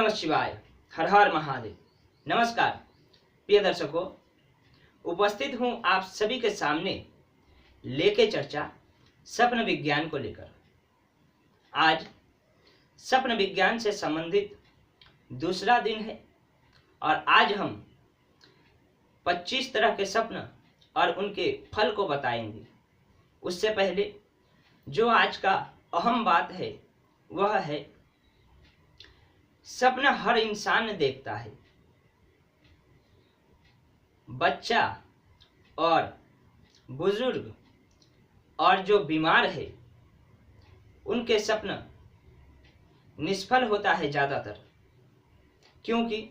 नमः शिवाय। हर हर महादेव। नमस्कार प्रिय दर्शकों, उपस्थित हूँ आप सभी के सामने लेके चर्चा स्वप्न विज्ञान को लेकर। आज स्वप्न विज्ञान से संबंधित दूसरा दिन है और आज हम 25 तरह के स्वप्न और उनके फल को बताएंगे। उससे पहले जो आज का अहम बात है वह है स्वप्न हर इंसान देखता है। बच्चा और बुजुर्ग और जो बीमार है उनके स्वप्न निष्फल होता है ज़्यादातर, क्योंकि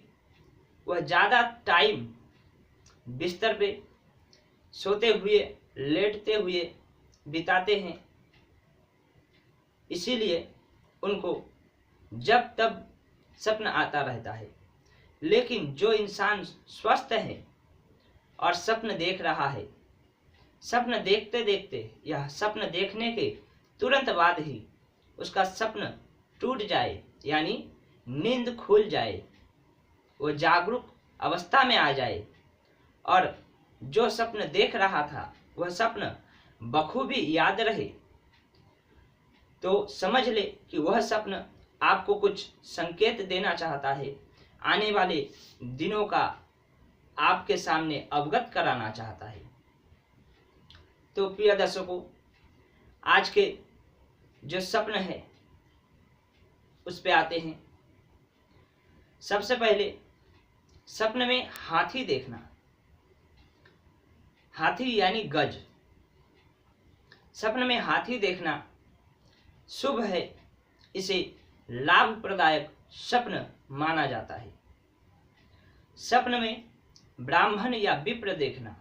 वह ज़्यादा टाइम बिस्तर पे सोते हुए लेटते हुए बिताते हैं। इसीलिए उनको जब तब स्वप्न आता रहता है। लेकिन जो इंसान स्वस्थ है और स्वप्न देख रहा है, स्वप्न देखते देखते यह स्वप्न देखने के तुरंत बाद ही उसका स्वप्न टूट जाए, यानी नींद खुल जाए, वो जागरूक अवस्था में आ जाए और जो स्वप्न देख रहा था वह स्वप्न बखूबी याद रहे, तो समझ ले कि वह स्वप्न आपको कुछ संकेत देना चाहता है, आने वाले दिनों का आपके सामने अवगत कराना चाहता है। तो प्रिय दर्शकों, आज के जो स्वप्न है उस पे आते हैं। सबसे पहले स्वप्न में हाथी देखना। हाथी यानी गज। स्वप्न में हाथी देखना शुभ है, इसे लाभप्रदायक स्वप्न माना जाता है। स्वप्न में ब्राह्मण या विप्र देखना।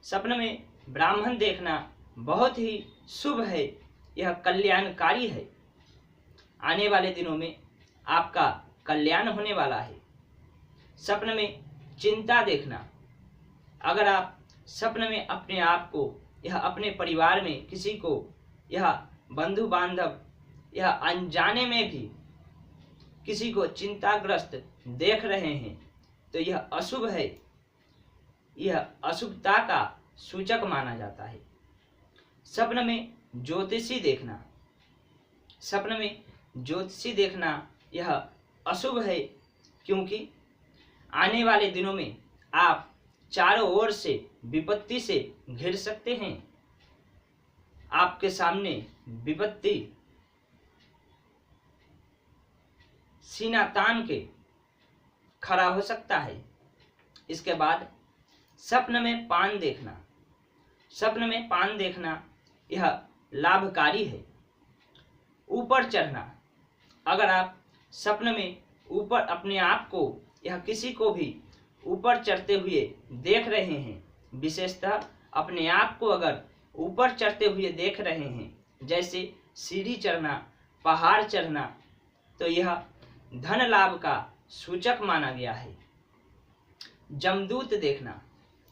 स्वप्न में ब्राह्मण देखना बहुत ही शुभ है, यह कल्याणकारी है। आने वाले दिनों में आपका कल्याण होने वाला है। स्वप्न में चिंता देखना। अगर आप स्वप्न में अपने आप को या अपने परिवार में किसी को या बंधु बांधव या अनजाने में भी किसी को चिंताग्रस्त देख रहे हैं तो यह अशुभ है, यह अशुभता का सूचक माना जाता है। स्वप्न में ज्योतिषी देखना। स्वप्न में ज्योतिषी देखना यह अशुभ है, क्योंकि आने वाले दिनों में आप चारों ओर से विपत्ति से घिर सकते हैं। आपके सामने विपत्ति सीना तान के खड़ा हो सकता है। इसके बाद स्वप्न में पान देखना। स्वप्न में पान देखना यह लाभकारी है। ऊपर चढ़ना। अगर आप स्वप्न में ऊपर अपने आप को या किसी को भी ऊपर चढ़ते हुए देख रहे हैं, विशेषतः अपने आप को अगर ऊपर चढ़ते हुए देख रहे हैं, जैसे सीढ़ी चढ़ना, पहाड़ चढ़ना, तो यह धन लाभ का सूचक माना गया है। जमदूत देखना।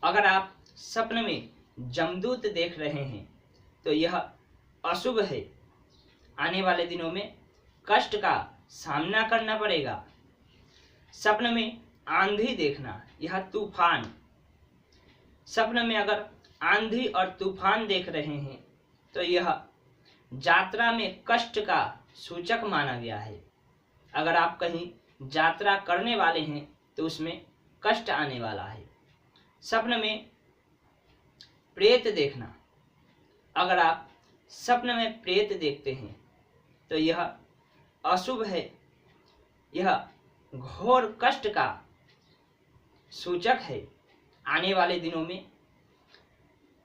अगर आप स्वप्न में जमदूत देख रहे हैं तो यह अशुभ है। आने वाले दिनों में कष्ट का सामना करना पड़ेगा। स्वप्न में आंधी देखना, यह तूफान। स्वप्न में अगर आंधी और तूफान देख रहे हैं तो यह यात्रा में कष्ट का सूचक माना गया है। अगर आप कहीं यात्रा करने वाले हैं तो उसमें कष्ट आने वाला है। स्वप्न में प्रेत देखना। अगर आप स्वप्न में प्रेत देखते हैं तो यह अशुभ है, यह घोर कष्ट का सूचक है। आने वाले दिनों में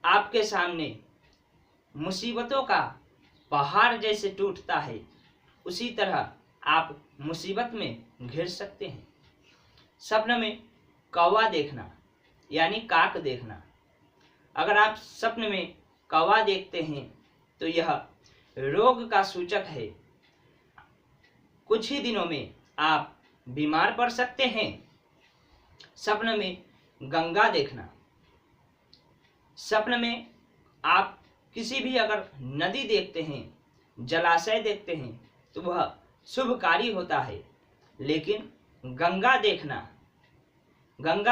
आपके सामने मुसीबतों का पहाड़ जैसे टूटता है, उसी तरह आप मुसीबत में घिर सकते हैं। स्वप्न में कौवा देखना यानी काक देखना। अगर आप स्वप्न में कौवा देखते हैं तो यह रोग का सूचक है। कुछ ही दिनों में आप बीमार पड़ सकते हैं। स्वप्न में गंगा देखना। स्वप्न में आप किसी भी अगर नदी देखते हैं, जलाशय देखते हैं तो वह शुभकारी होता है। लेकिन गंगा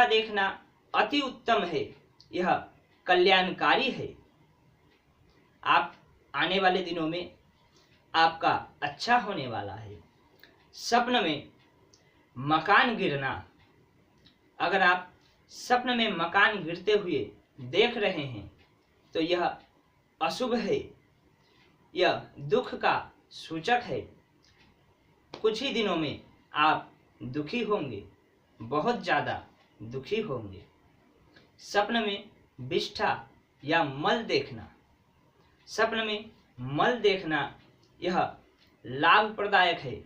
देखना अति उत्तम है, यह कल्याणकारी है। आप आने वाले दिनों में आपका अच्छा होने वाला है। स्वप्न में मकान गिरना, अगर आप स्वप्न में मकान गिरते हुए देख रहे हैं तो यह अशुभ है, यह दुख का सूचक है। कुछ ही दिनों में आप दुखी होंगे, बहुत ज़्यादा दुखी होंगे। स्वप्न में विष्ठा या मल देखना, स्वप्न में मल देखना यह लाभप्रदायक है।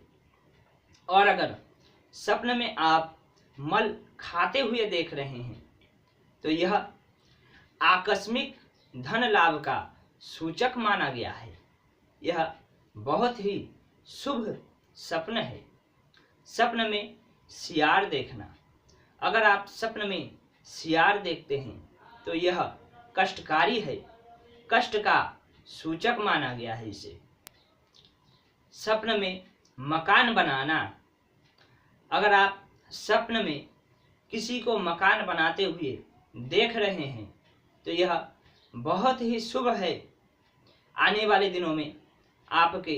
और अगर स्वप्न में आप मल खाते हुए देख रहे हैं तो यह आकस्मिक धन लाभ का सूचक माना गया है। यह बहुत ही शुभ स्वप्न है। स्वप्न में सियार देखना, अगर आप स्वप्न में सियार देखते हैं तो यह कष्टकारी है, कष्ट का सूचक माना गया है इसे। स्वप्न में मकान बनाना, अगर आप स्वप्न में किसी को मकान बनाते हुए देख रहे हैं तो यह बहुत ही शुभ है। आने वाले दिनों में आपके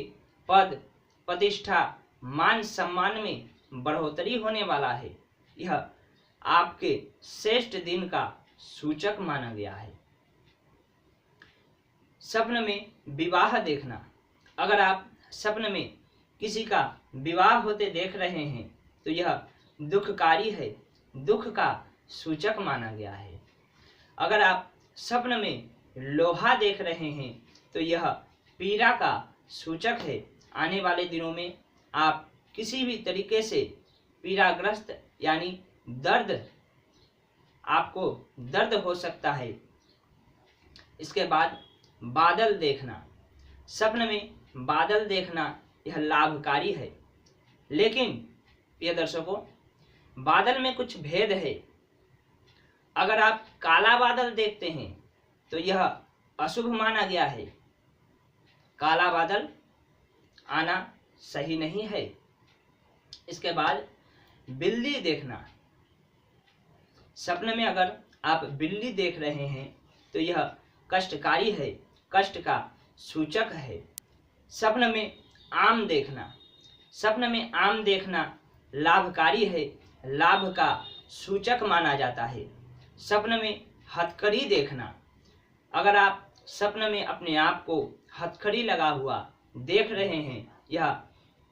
पद प्रतिष्ठा मान सम्मान में बढ़ोतरी होने वाला है। यह आपके श्रेष्ठ दिन का सूचक माना गया है। स्वप्न में विवाह देखना, अगर आप स्वप्न में किसी का विवाह होते देख रहे हैं तो यह दुखकारी है, दुख का सूचक माना गया है। अगर आप स्वप्न में लोहा देख रहे हैं तो यह पीड़ा का सूचक है। आने वाले दिनों में आप किसी भी तरीके से पीड़ाग्रस्त यानी दर्द, आपको दर्द हो सकता है। इसके बाद बादल देखना, स्वप्न में बादल देखना यह लाभकारी है, लेकिन प्रिय दर्शकों बादल में कुछ भेद है। अगर आप काला बादल देखते हैं तो यह अशुभ माना गया है, काला बादल आना सही नहीं है। इसके बाद बिल्ली देखना, स्वप्न में अगर आप बिल्ली देख रहे हैं तो यह कष्टकारी है, कष्ट का सूचक है। स्वप्न में आम देखना, स्वप्न में आम देखना लाभकारी है, लाभ का सूचक माना जाता है। स्वप्न में हथकड़ी देखना, अगर आप स्वप्न में अपने आप को हथकड़ी लगा हुआ देख रहे हैं या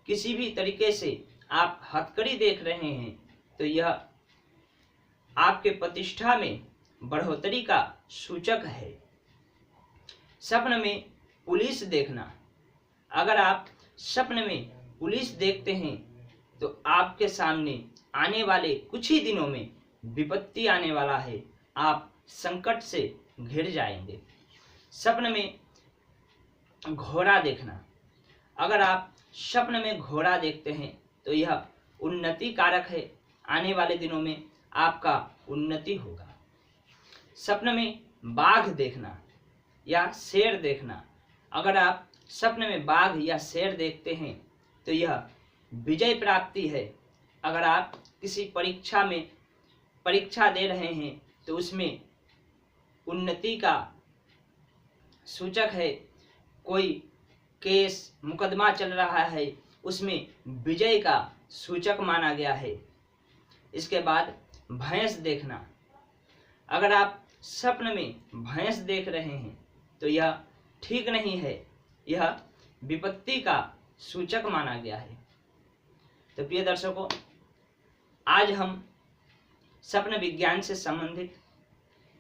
किसी भी तरीके से आप हथकड़ी देख रहे हैं तो यह आपके प्रतिष्ठा में बढ़ोतरी का सूचक है। स्वप्न में पुलिस देखना, अगर आप स्वप्न में पुलिस देखते हैं तो आपके सामने आने वाले कुछ ही दिनों में विपत्ति आने वाला है, आप संकट से घिर जाएंगे। स्वप्न में घोड़ा देखना, अगर आप स्वप्न में घोड़ा देखते हैं तो यह उन्नति कारक है, आने वाले दिनों में आपका उन्नति होगा। स्वप्न में बाघ देखना या शेर देखना, अगर आप स्वप्न में बाघ या शेर देखते हैं तो यह विजय प्राप्ति है। अगर आप किसी परीक्षा में परीक्षा दे रहे हैं तो उसमें उन्नति का सूचक है। कोई केस मुकदमा चल रहा है उसमें विजय का सूचक माना गया है। इसके बाद भैंस देखना, अगर आप स्वप्न में भैंस देख रहे हैं तो यह ठीक नहीं है, यह विपत्ति का सूचक माना गया है। तो प्रिय दर्शकों, आज हम स्वप्न विज्ञान से संबंधित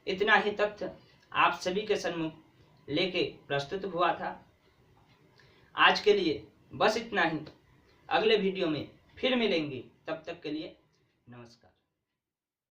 इतना ही तथ्य आप सभी के सम्मुख लेके प्रस्तुत हुआ था। आज के लिए बस इतना ही, अगले वीडियो में फिर मिलेंगे, तब तक के लिए नमस्कार।